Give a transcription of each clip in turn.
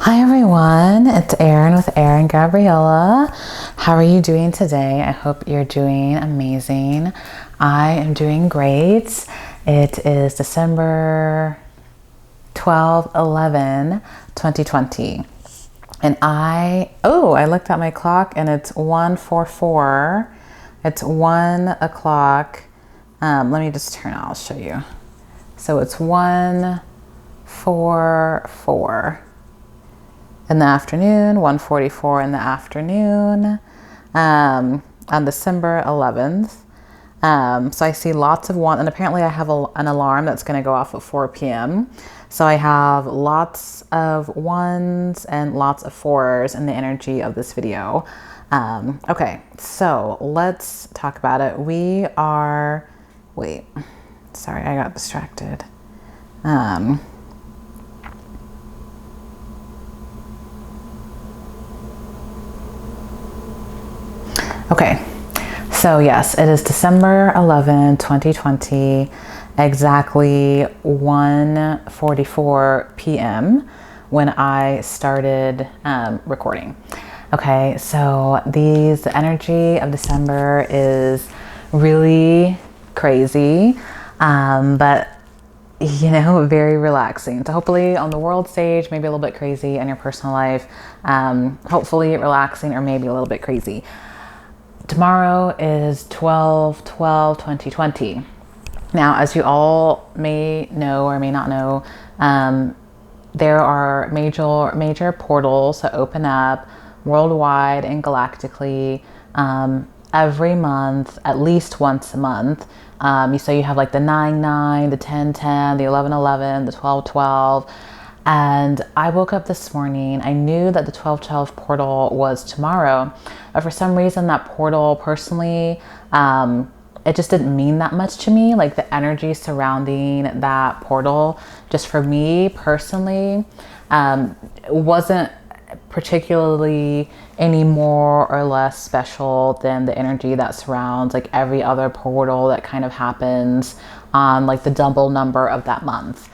Hi everyone, it's Arien with Ariengabriella. How are you doing today? I hope you're doing amazing. I am doing great. It is December 2020. And I looked at my clock and it's 1:44. It's 1 o'clock. Let me just turn it, I'll show you. So it's 1:44 in the afternoon, 1:44 in the afternoon, on December 11th. So I see lots of one, and apparently I have an alarm that's going to go off at 4 p.m. So I have lots of ones and lots of fours in the energy of this video. Okay, so let's talk about it. Wait, sorry, I got distracted. Okay, so yes, it is December 11, 2020, exactly 1:44 p.m. when I started recording. Okay, so the energy of December is really crazy, but very relaxing. So hopefully on the world stage, maybe a little bit crazy in your personal life, hopefully relaxing or maybe a little bit crazy. Tomorrow is 12/12/2020. Now, as you all may know or may not know, there are major portals that open up worldwide and galactically every month, at least once a month. So you have like the 9/9, the 10/10, the 11/11, the 12/12. And I woke up this morning, I knew that the 12/12 portal was tomorrow, but for some reason that portal personally, it just didn't mean that much to me. Like the energy surrounding that portal, just for me personally, wasn't particularly any more or less special than the energy that surrounds like every other portal that kind of happens on like the double number of that month.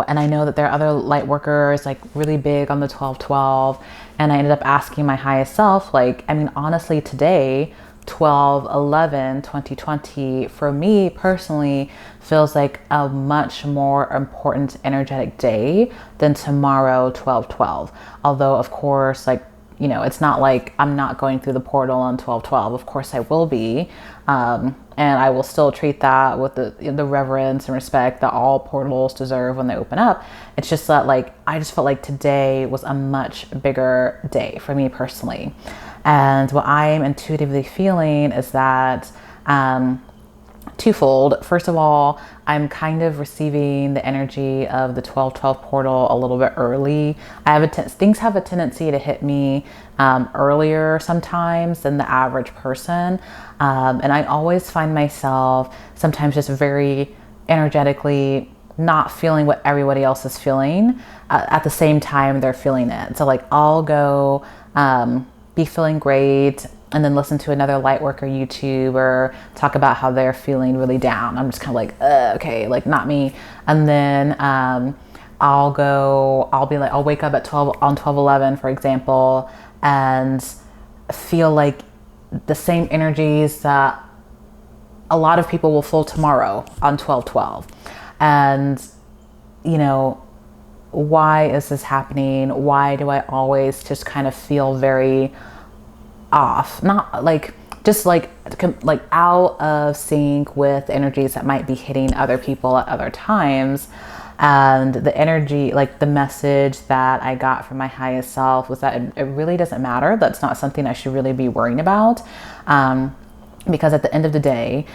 And I know that there are other light workers like really big on the 12/12, and I ended up asking my highest self, honestly today, 12/11/2020 for me personally feels like a much more important energetic day than tomorrow 12/12. Although of course, it's not like I'm not going through the portal on 12/12. Of course I will be. And I will still treat that with the reverence and respect that all portals deserve when they open up. It's just that I just felt like today was a much bigger day for me personally. And what I am intuitively feeling is that twofold. First of all, I'm kind of receiving the energy of the 12/12 portal a little bit early. Things have a tendency to hit me earlier sometimes than the average person. And I always find myself sometimes just very energetically not feeling what everybody else is feeling at the same time they're feeling it. So I'll go be feeling great and then listen to another lightworker YouTuber talk about how they're feeling really down. I'm just kind of okay, not me. And then I'll wake up at 12/11, for example, and feel like the same energies that a lot of people will feel tomorrow on 12/12. And why is this happening? Why do I always just kind of feel very off? Not just out of sync with energies that might be hitting other people at other times. And the energy, the message that I got from my highest self was that it really doesn't matter. That's not something I should really be worrying about. Because at the end of the day,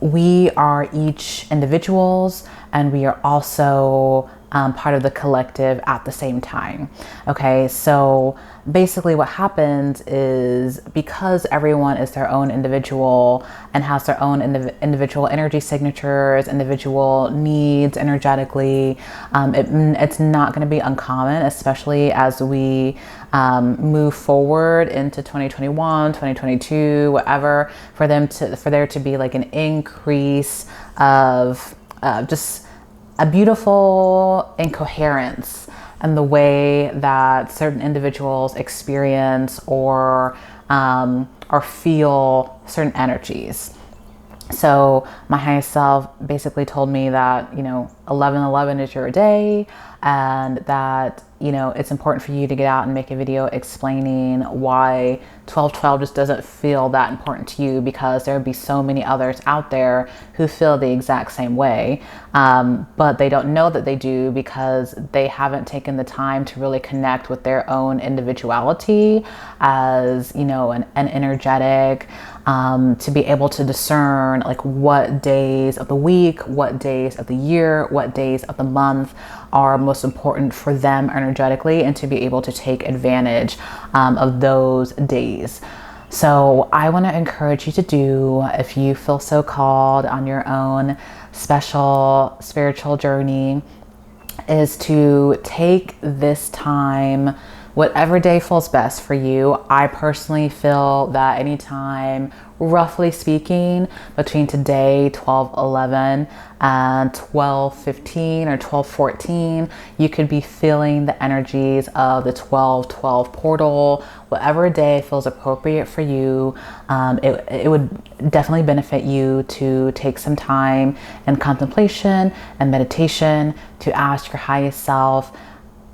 we are each individuals and we are also part of the collective at the same time. Okay, so basically what happens is because everyone is their own individual and has their own individual energy signatures, individual needs energetically, it's not going to be uncommon, especially as we move forward into 2021, 2022, whatever, for there to be an increase of just a beautiful incoherence in the way that certain individuals experience or feel certain energies. So my highest self basically told me that, 1111 is your day, and that, it's important for you to get out and make a video explaining why 1212 just doesn't feel that important to you, because there would be so many others out there who feel the exact same way. But they don't know that they do, because they haven't taken the time to really connect with their own individuality as, an energetic, to be able to discern like what days of the week, what days of the year, what days of the month are most important for them energetically, and to be able to take advantage of those days. So I want to encourage you to do, if you feel so called on your own special spiritual journey, is to take this time, whatever day feels best for you. I personally feel that anytime, roughly speaking, between today, 12/11, and 12/15 or 12/14, you could be feeling the energies of the 12/12 portal. Whatever day feels appropriate for you, it would definitely benefit you to take some time in contemplation and meditation to ask your highest self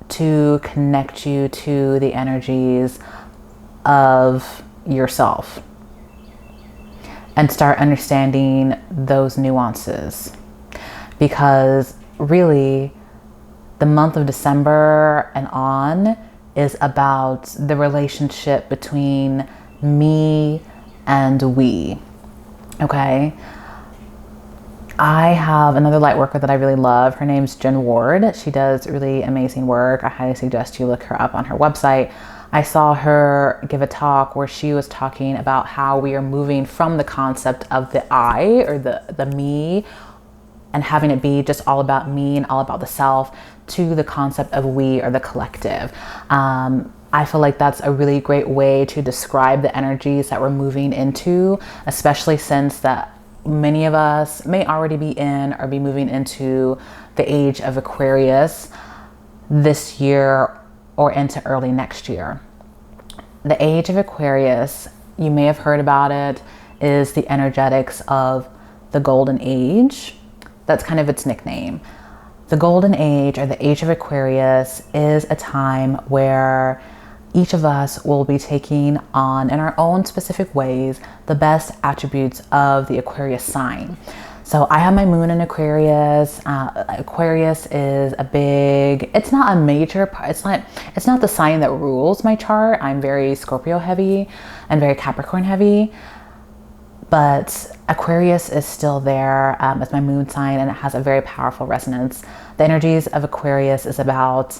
to connect you to the energies of yourself and start understanding those nuances. Because really, the month of December and on is about the relationship between me and we. Okay? I have another light worker that I really love. Her name's Jen Ward. She does really amazing work. I highly suggest you look her up on her website. I saw her give a talk where she was talking about how we are moving from the concept of the I, or the me, and having it be just all about me and all about the self, to the concept of we, or the collective. I feel like that's a really great way to describe the energies that we're moving into, especially since that many of us may already be in or be moving into the age of Aquarius this year or into early next year. The age of Aquarius, you may have heard about it, is the energetics of the golden age. That's kind of its nickname. The golden age, or the age of Aquarius, is a time where each of us will be taking on, in our own specific ways, the best attributes of the Aquarius sign. So I have my moon in Aquarius. Aquarius is a big, it's not a major part, it's not the sign that rules my chart. I'm very Scorpio heavy and very Capricorn heavy, but Aquarius is still there as my moon sign, and it has a very powerful resonance. The energies of Aquarius is about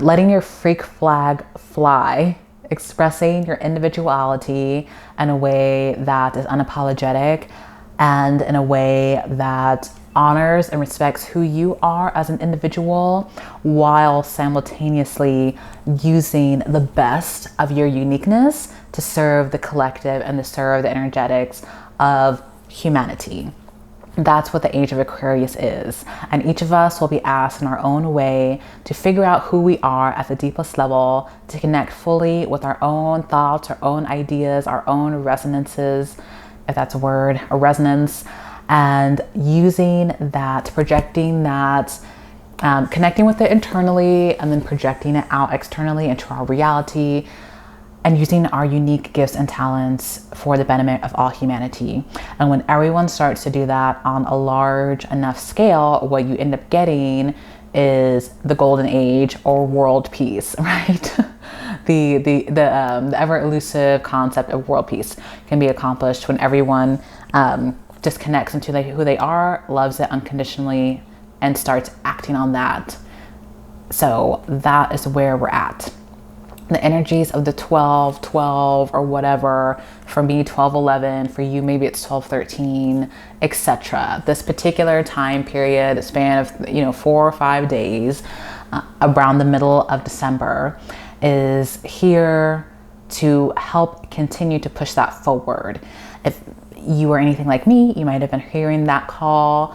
letting your freak flag fly, expressing your individuality in a way that is unapologetic, and in a way that honors and respects who you are as an individual, while simultaneously using the best of your uniqueness to serve the collective and to serve the energetics of humanity. That's what the age of Aquarius is. And each of us will be asked in our own way to figure out who we are at the deepest level, to connect fully with our own thoughts, our own ideas, our own resonances, if that's a word, a resonance, and using that, projecting that, connecting with it internally, and then projecting it out externally into our reality, and using our unique gifts and talents for the benefit of all humanity. And when everyone starts to do that on a large enough scale, what you end up getting is the golden age, or world peace, right? The ever elusive concept of world peace can be accomplished when everyone just connects into who they are, loves it unconditionally, and starts acting on that. So that is where we're at. The energies of the 12/12 or whatever, for me 12/11, for you maybe it's 12/13, etc. This particular time period, a span of 4 or 5 days around the middle of December, is here to help continue to push that forward. If you are anything like me, you might have been hearing that call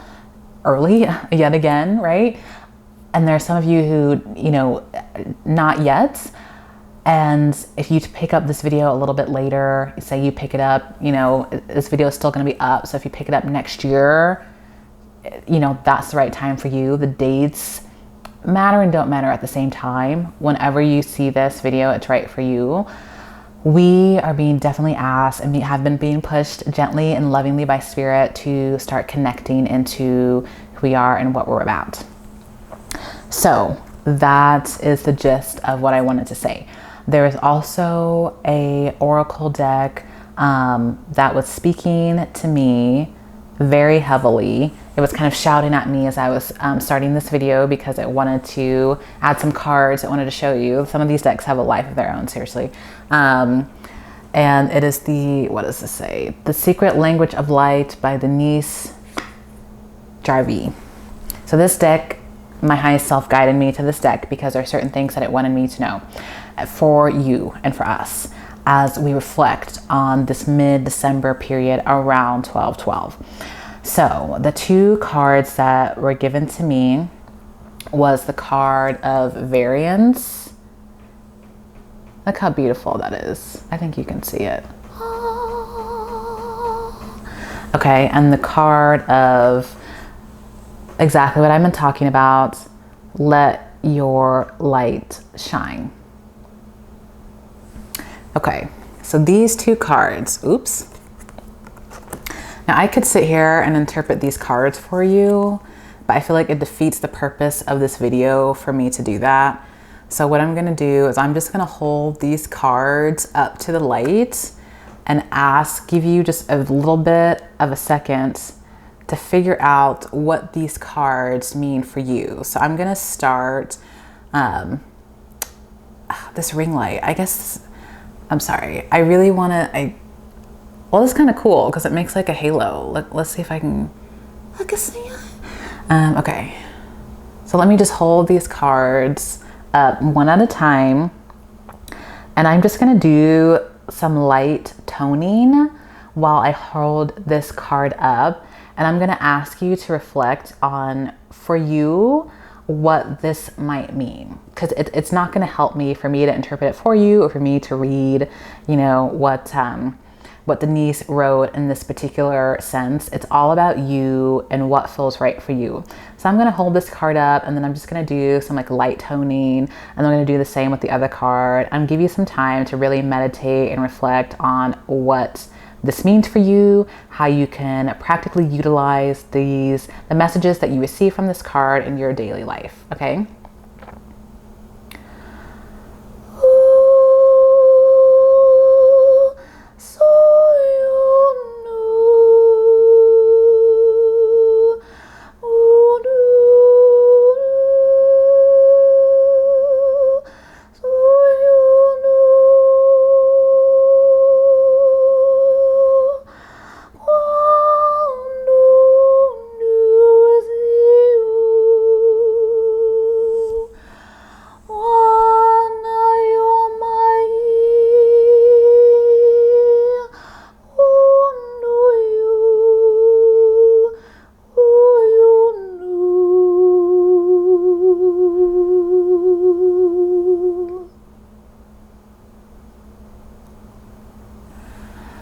early yet again, right? And there are some of you who, you know, not yet. And if you pick up this video a little bit later, say you pick it up, you know, this video is still going to be up. So if you pick it up next year, you know, that's the right time for you. The dates matter and don't matter at the same time. Whenever you see this video, it's right for you. We are being definitely asked and we have been being pushed gently and lovingly by Spirit to start connecting into who we are and what we're about. So that is the gist of what I wanted to say. There is also a oracle deck that was speaking to me very heavily. It was kind of shouting at me as I was starting this video because it wanted to add some cards. It wanted to show you. Some of these decks have a life of their own, seriously. And it is the, what does this say? The Secret Language of Light by Denise Jarvie. So this deck, my highest self guided me to this deck because there are certain things that it wanted me to know for you and for us as we reflect on this mid-December period around 12/12. So the two cards that were given to me was the card of variance. Look how beautiful that is. I think you can see it. Okay, and the card of exactly what I've been talking about, let your light shine. Okay, so these two cards, oops. Now I could sit here and interpret these cards for you, but I feel like it defeats the purpose of this video for me to do that. So what I'm gonna do is I'm just gonna hold these cards up to the light and give you just a little bit of a second to figure out what these cards mean for you. So I'm gonna start this ring light. I guess, I'm sorry. I really wanna, well, it's kind of cool because it makes like a halo. Let's see if I can, okay. So let me just hold these cards up one at a time. And I'm just gonna do some light toning while I hold this card up. And I'm gonna ask you to reflect on, for you, what this might mean. Because it's not gonna help me for me to interpret it for you or for me to read, you know, what Denise wrote in this particular sense. It's all about you and what feels right for you. So I'm gonna hold this card up and then I'm just gonna do some like light toning, and I'm gonna do the same with the other card and give you some time to really meditate and reflect on what this means for you, how you can practically utilize the messages that you receive from this card in your daily life, okay?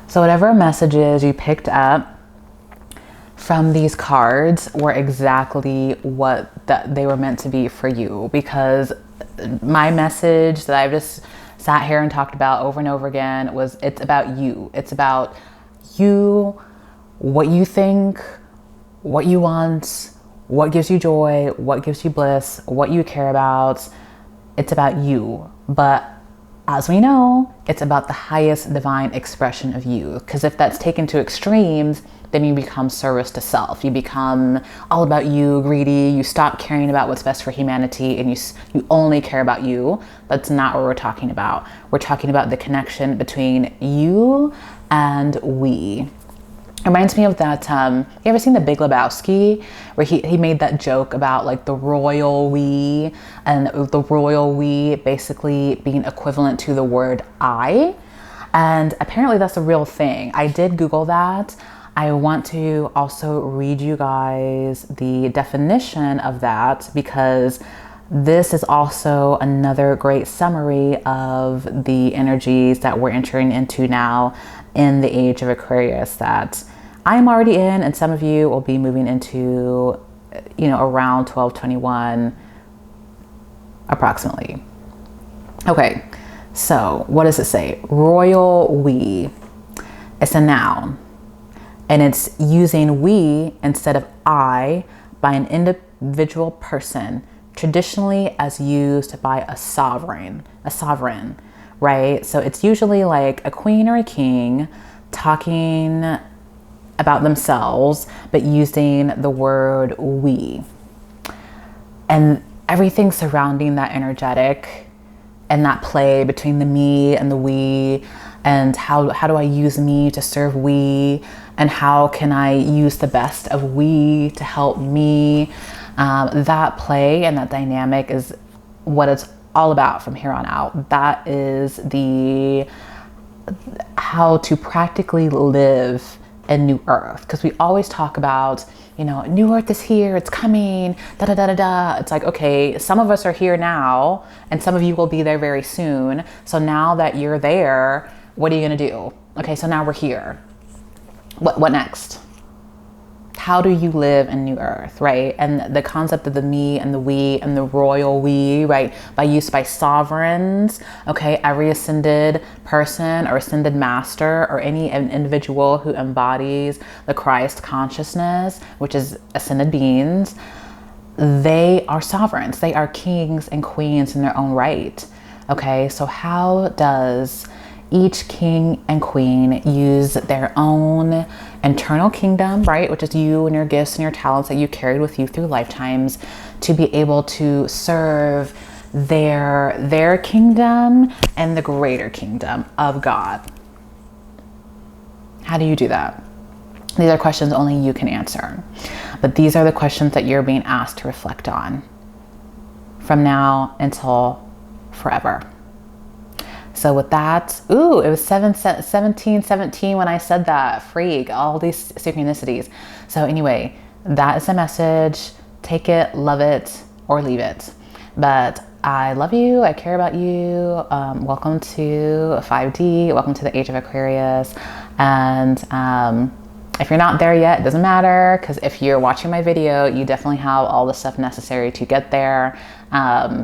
So whatever messages you picked up from these cards were exactly what they were meant to be for you, because my message that I've just sat here and talked about over and over again was, it's about you. It's about you, what you think, what you want, what gives you joy, what gives you bliss, what you care about. It's about you. But as we know, it's about the highest divine expression of you. Because if that's taken to extremes, then you become service to self. You become all about you, greedy. You stop caring about what's best for humanity, and you only care about you. That's not what we're talking about. We're talking about the connection between you and we. It reminds me of that, you ever seen The Big Lebowski, where he made that joke about like the royal we, and the royal we basically being equivalent to the word I. And apparently that's a real thing. I did Google that. I want to also read you guys the definition of that, because this is also another great summary of the energies that we're entering into now in the age of Aquarius that I'm already in, and some of you will be moving into, you know, around 1221 approximately. Okay, so what does it say? Royal we. It's a noun, and it's using we instead of I by an individual person, traditionally as used by a sovereign, right? So it's usually like a queen or a king talking about themselves, but using the word we. And everything surrounding that energetic and that play between the me and the we, and how do I use me to serve we, and how can I use the best of we to help me. That play and that dynamic is what it's all about from here on out. That is the how to practically live in New Earth, because we always talk about, you know, New Earth is here, it's coming, da da da da da. It's like, okay, some of us are here now, and some of you will be there very soon. So now that you're there, what are you gonna do? Okay, so now we're here. What next? How do you live in New Earth, right? And the concept of the me and the we and the royal we, right? By used by sovereigns, okay? Every ascended person or ascended master or any individual who embodies the Christ consciousness, which is ascended beings, they are sovereigns. They are kings and queens in their own right, okay? So how does each king and queen use their own internal kingdom, right? Which is you and your gifts and your talents that you carried with you through lifetimes, to be able to serve their kingdom and the greater kingdom of God. How do you do that? These are questions only you can answer. But these are the questions that you're being asked to reflect on from now until forever. So with that, ooh, it was 17:17 when I said that. Freak, all these synchronicities. So anyway, that is the message. Take it, love it, or leave it. But I love you. I care about you. Welcome to 5D. Welcome to the Age of Aquarius. And if you're not there yet, it doesn't matter, because if you're watching my video, you definitely have all the stuff necessary to get there.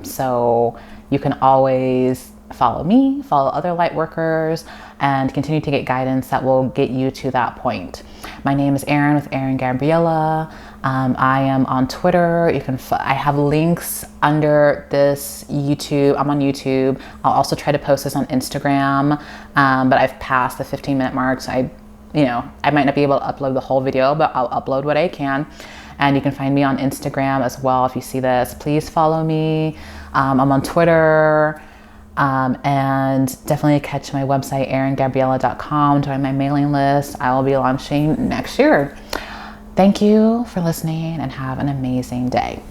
So you can always follow me, follow other light workers, and continue to get guidance that will get you to that point. My name is Arien with Ariengabriella. I am on Twitter. You can I have links under this YouTube. I'm on YouTube. I'll also try to post this on Instagram, but I've passed the 15-minute mark, so I might not be able to upload the whole video, but I'll upload what I can. And you can find me on Instagram as well. If you see this, please follow me. I'm on Twitter. And definitely catch my website, ariengabriella.com. Join my mailing list. I will be launching next year. Thank you for listening, and have an amazing day.